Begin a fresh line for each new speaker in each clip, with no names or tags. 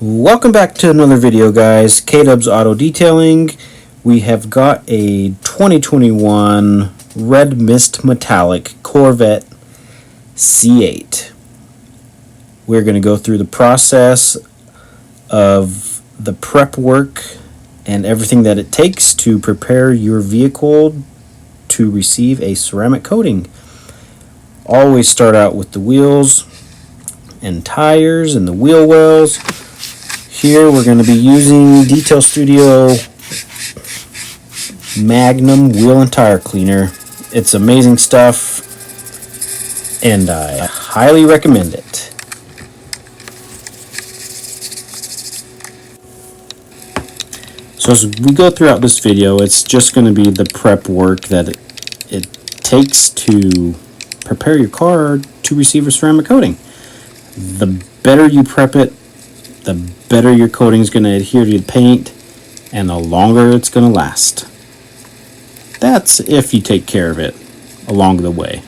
Welcome back to another video, guys. K-Dubs Auto Detailing. We have got a 2021 Red Mist Metallic Corvette C8. We're going to go through the process of the prep work and everything that it takes to prepare your vehicle to receive a ceramic coating. Always start out with the wheels and tires and the wheel wells. Here we're going to be using Detail Studio Magnum Wheel and Tire Cleaner. It's amazing stuff and I highly recommend it. So as we go throughout this video, it's just going to be the prep work that it takes to prepare your car to receive a ceramic coating. The better you prep it, the better your coating is going to adhere to the paint and the longer it's going to last. That's if you take care of it along the way.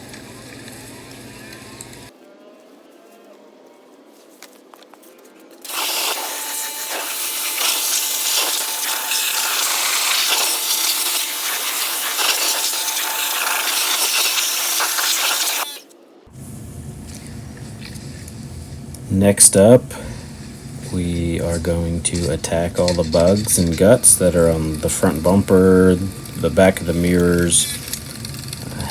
Next up, we are going to attack all the bugs and guts that are on the front bumper, the back of the mirrors,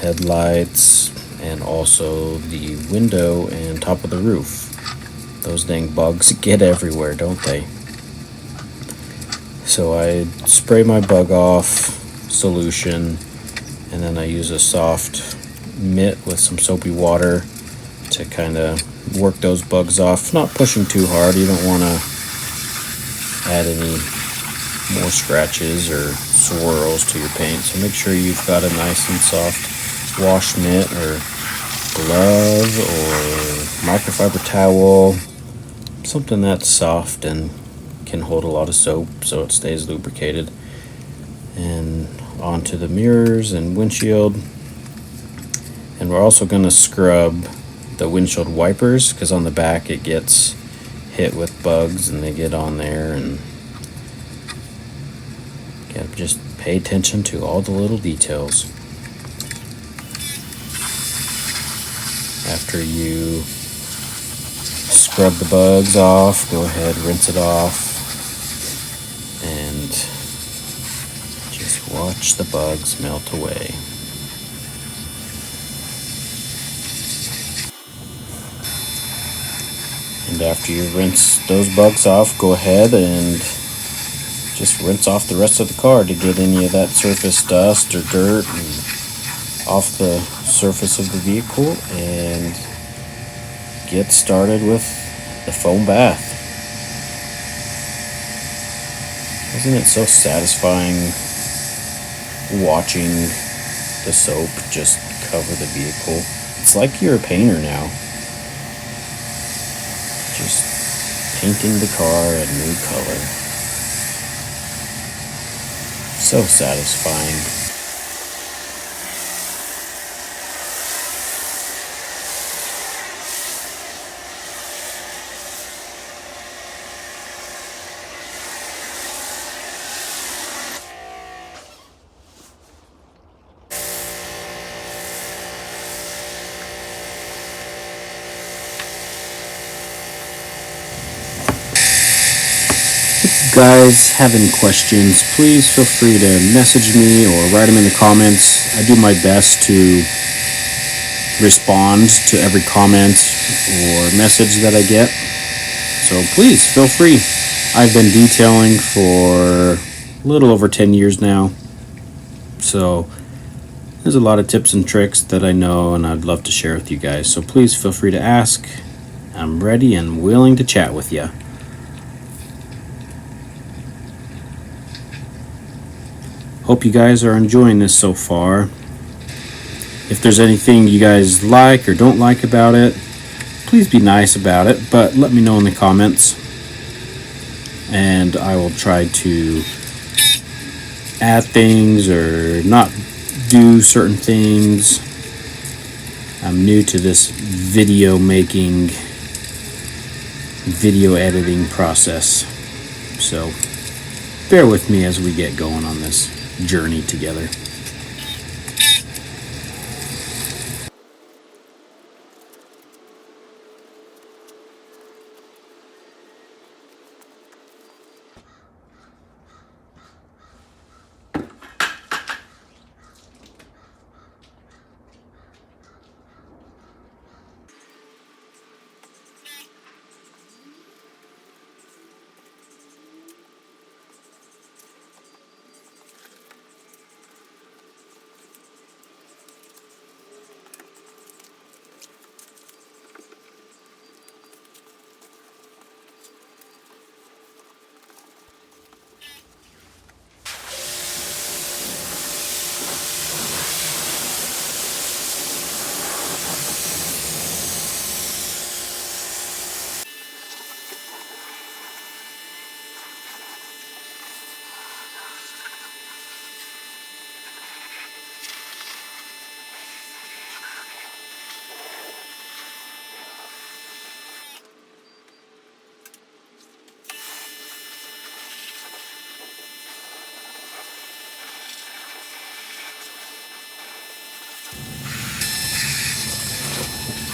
headlights, and also the window and top of the roof. Those dang bugs get everywhere, don't they? So I spray my bug off solution, and then I use a soft mitt with some soapy water to kind of work those bugs off, not pushing too hard. You don't want to add any more scratches or swirls to your paint, so make sure you've got a nice and soft wash mitt or glove or microfiber towel, something that's soft and can hold a lot of soap so it stays lubricated. And onto the mirrors and windshield, and we're also going to scrub the windshield wipers, because on the back it gets hit with bugs and they get on there, and gotta just pay attention to all the little details. After you scrub the bugs off, go ahead, rinse it off, and just watch the bugs melt away. And after you rinse those bugs off, go ahead and just rinse off the rest of the car to get any of that surface dust or dirt and off the surface of the vehicle, and get started with the foam bath. Isn't it so satisfying watching the soap just cover the vehicle? It's like you're a painter now, just painting the car a new color. So satisfying. If you guys have any questions, please feel free to message me or write them in the comments. I do my best to respond to every comment or message that I get, so please feel free. I've been detailing for a little over 10 years now, so there's a lot of tips and tricks that I know and I'd love to share with you guys, so please feel free to ask. I'm ready and willing to chat with you. Hope you guys are enjoying this so far. If there's anything you guys like or don't like about it, please be nice about it, but let me know in the comments, and I will try to add things or not do certain things. I'm new to this video making video editing process. So bear with me as we get going on this journey together.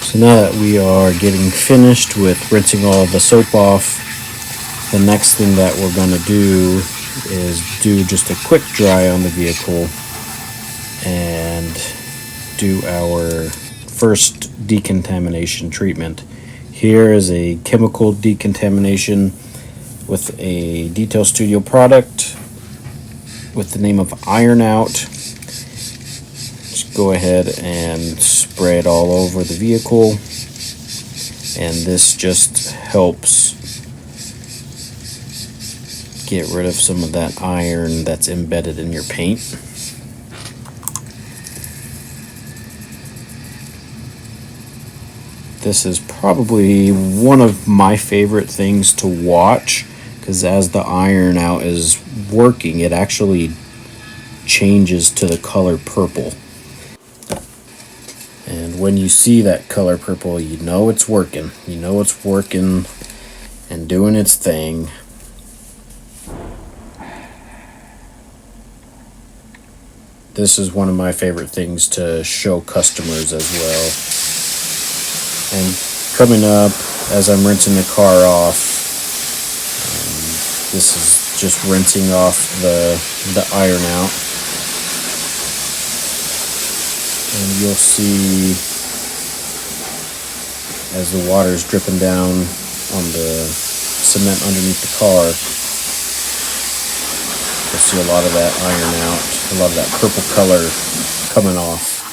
So now that we are getting finished with rinsing all the soap off, the next thing that we're going to do is do just a quick dry on the vehicle and do our first decontamination treatment. Here is a chemical decontamination with a Detail Studio product with the name of Iron Out. Just go ahead and spray it all over the vehicle, and this just helps get rid of some of that iron that's embedded in your paint. This is probably one of my favorite things to watch, because as the Iron Out is working, it actually changes to the color purple. And when you see that color purple, you know it's working. You know it's working and doing its thing. This is one of my favorite things to show customers as well. And coming up, as I'm rinsing the car off, this is just rinsing off the Iron Out. And you'll see as the water is dripping down on the cement underneath the car, you'll see a lot of that Iron Out, a lot of that purple color coming off.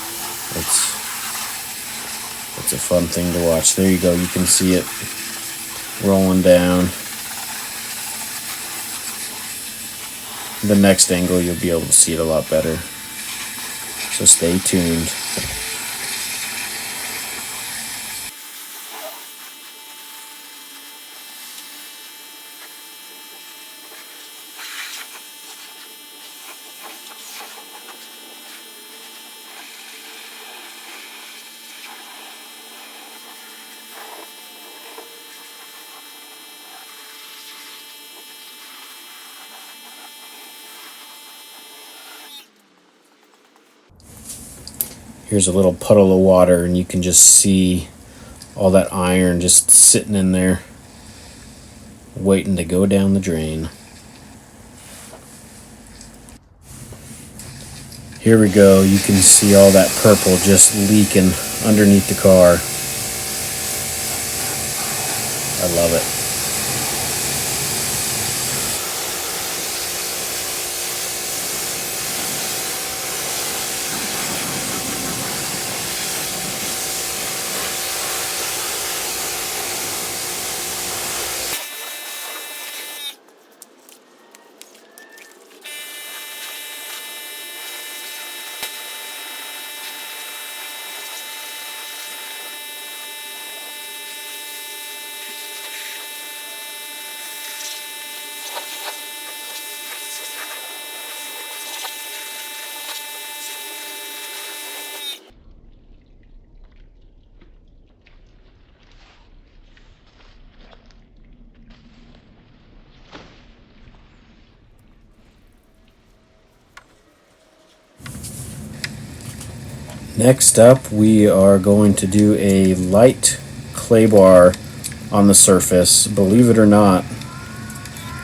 It's a fun thing to watch. There you go, you can see it rolling down. The next angle you'll be able to see it a lot better. So stay tuned. Here's a little puddle of water, and you can just see all that iron just sitting in there, waiting to go down the drain. Here we go. You can see all that purple just leaking underneath the car. I love it. Next up, we are going to do a light clay bar on the surface. Believe it or not,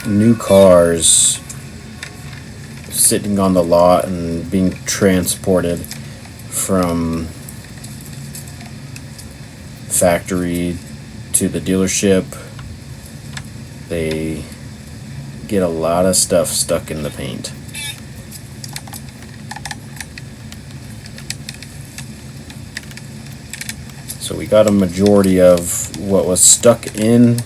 new cars sitting on the lot and being transported from factory to the dealership, they get a lot of stuff stuck in the paint. So we got a majority of what was stuck in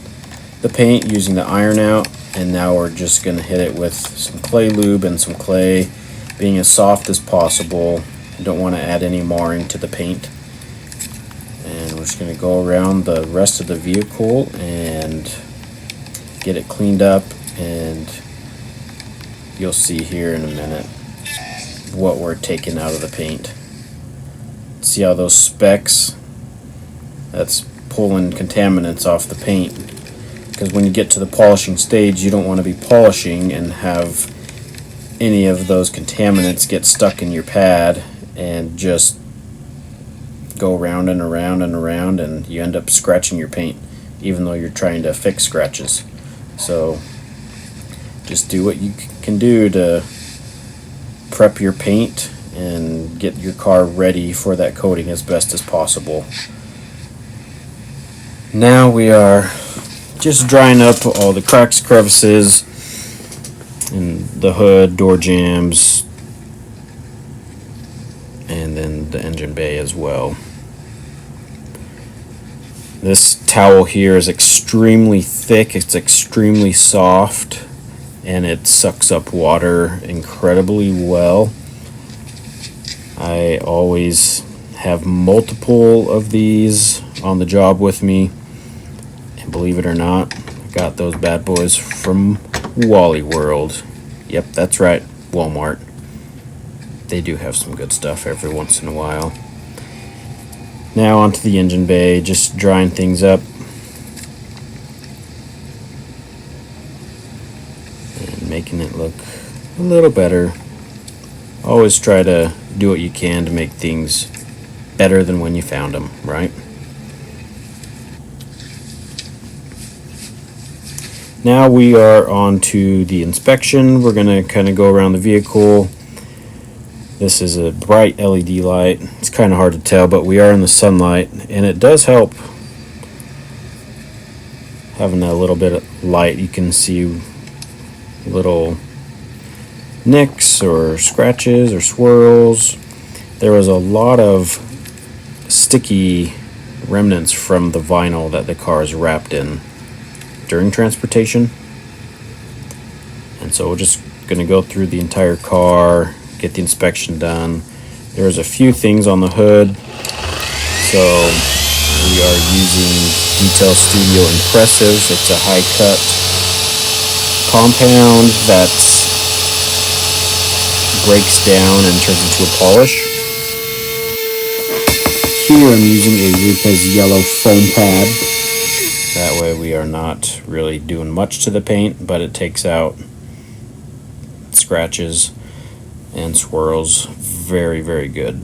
the paint using the iron out, and now we're just going to hit it with some clay lube and some clay, being as soft as possible. I don't want to add any marring to the paint. And we're just going to go around the rest of the vehicle and get it cleaned up, and you'll see here in a minute what we're taking out of the paint. See how those specks, that's pulling contaminants off the paint, because when you get to the polishing stage, you don't want to be polishing and have any of those contaminants get stuck in your pad and just go around and around and around, and you end up scratching your paint even though you're trying to fix scratches. So just do what you can do to prep your paint and get your car ready for that coating as best as possible. Now we are just drying up all the cracks, crevices in the hood, door jambs, and then the engine bay as well. This towel here is extremely thick, it's extremely soft, and it sucks up water incredibly well. I always have multiple of these on the job with me, and believe it or not, I got those bad boys from Wally World. Yep, that's right, Walmart. They do have some good stuff every once in a while. Now onto the engine bay, just drying things up. And making it look a little better. Always try to do what you can to make things better than when you found them, right? Now we are on to the inspection. We're going to kind of go around the vehicle. This is a bright LED light. It's kind of hard to tell, but we are in the sunlight, and it does help having a little bit of light. You can see little nicks or scratches or swirls. There was a lot of sticky remnants from the vinyl that the car is wrapped in during transportation. And so we're just going to go through the entire car, get the inspection done. There's a few things on the hood, so we are using Detail Studio Impressives. It's a high cut compound that breaks down and turns into a polish. Here I'm using a Rupes yellow foam pad. That way we are not really doing much to the paint, but it takes out scratches and swirls very, very good.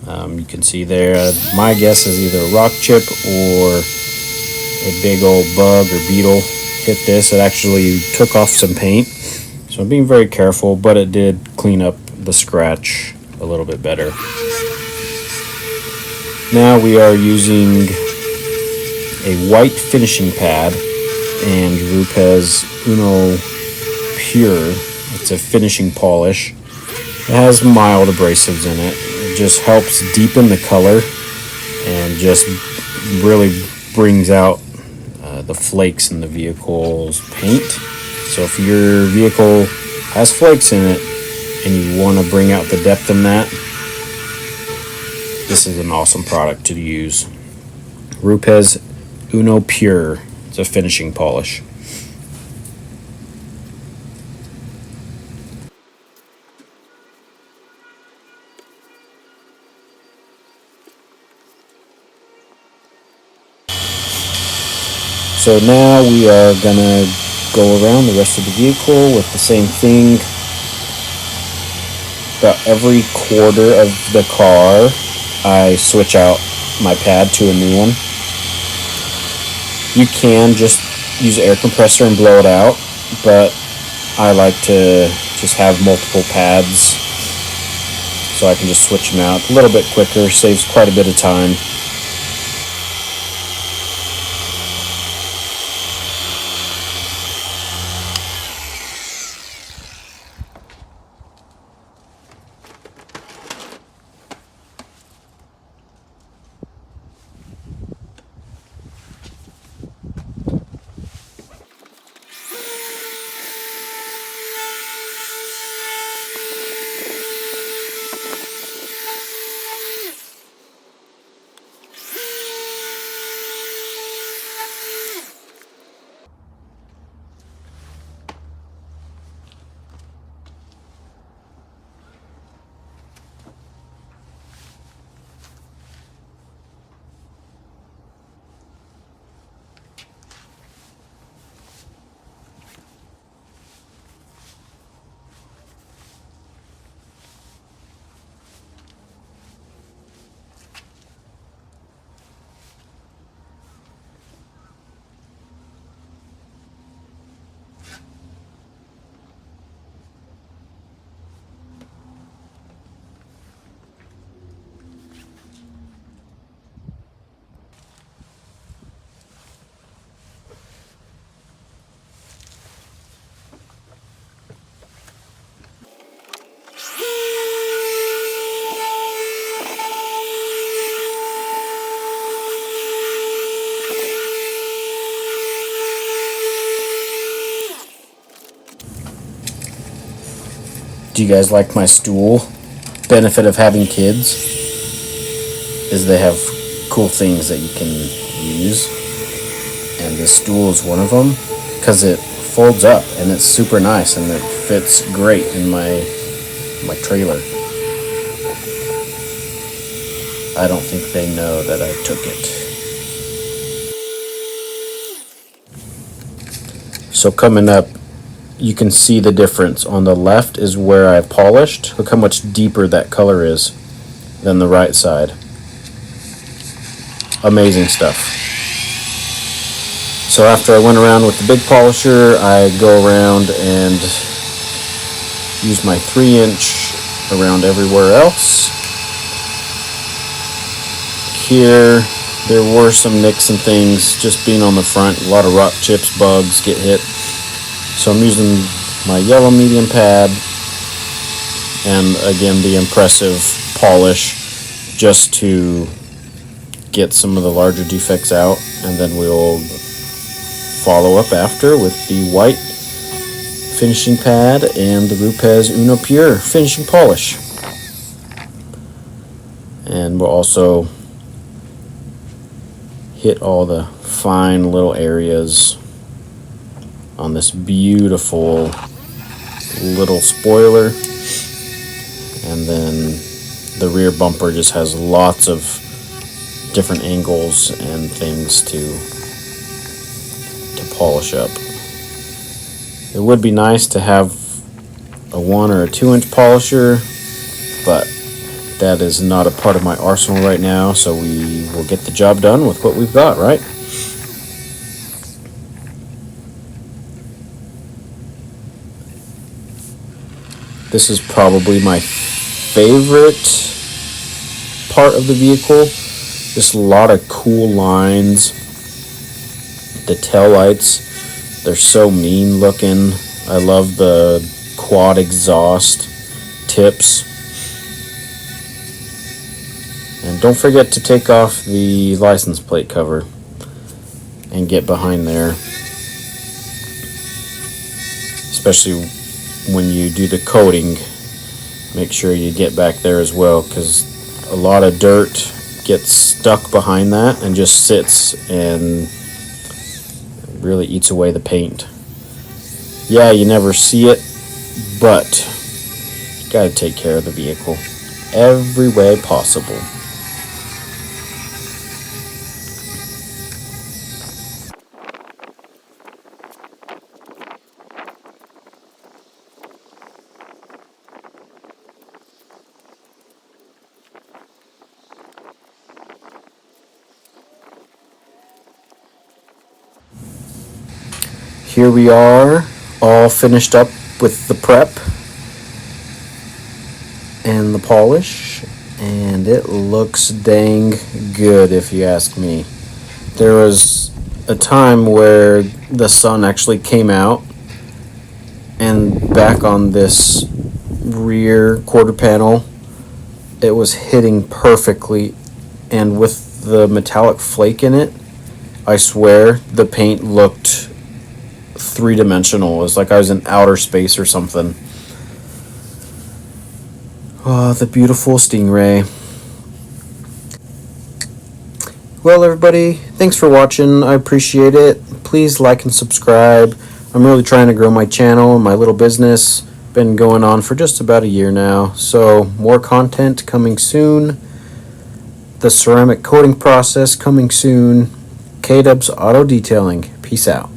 You can see there, my guess is either a rock chip or a big old bug or beetle hit this. It actually took off some paint, so I'm being very careful, but it did clean up the scratch a little bit better. Now we are using a white finishing pad and Rupes Uno Pure. It's a finishing polish. It has mild abrasives in it. It just helps deepen the color and just really brings out the flakes in the vehicle's paint. So if your vehicle has flakes in it and you want to bring out the depth in that, this is an awesome product to use. Rupes Uno Pure. It's a finishing polish. So now we are gonna go around the rest of the vehicle with the same thing. about every quarter of the car, I switch out my pad to a new one. You can just use air compressor and blow it out, but I like to just have multiple pads so I can just switch them out a little bit quicker, saves quite a bit of time. Do you guys like my stool? Benefit of having kids is they have cool things that you can use, and this stool is one of them because it folds up and it's super nice and it fits great in my trailer. I don't think they know that I took it. So coming up, you can see the difference. On the left is where I polished. Look how much deeper that color is than the right side. Amazing stuff. So after I went around with the big polisher, I go around and use my 3-inch around everywhere else. Here, there were some nicks and things just being on the front. A lot of rock chips, bugs get hit. So I'm using my yellow medium pad and again the impressive polish just to get some of the larger defects out, and then we'll follow up after with the white finishing pad and the Rupes Uno Pure finishing polish. And we'll also hit all the fine little areas on this beautiful little spoiler, and then the rear bumper just has lots of different angles and things to polish up. It would be nice to have a 1 or a 2-inch polisher, but that is not a part of my arsenal right now, so we will get the job done with what we've got, right? This is probably my favorite part of the vehicle. Just a lot of cool lines. The taillights, they're so mean looking. I love the quad exhaust tips. And don't forget to take off the license plate cover and get behind there. Especially when you do the coating, make sure you get back there as well, because a lot of dirt gets stuck behind that and just sits and really eats away the paint. Yeah, you never see it, but you gotta take care of the vehicle every way possible. here we are, all finished up with the prep and the polish, and it looks dang good if you ask me. There was a time where the sun actually came out, and back on this rear quarter panel it was hitting perfectly, and with the metallic flake in it, I swear the paint looked three-dimensional. It was like I was in outer space or something. Oh, the beautiful Stingray. Well, everybody, thanks for watching. I appreciate it. Please like and subscribe. I'm really trying to grow my channel and my little business. Been going on for just about a year now, so more content coming soon. The ceramic coating process coming soon. K-Dubs Auto Detailing. Peace out.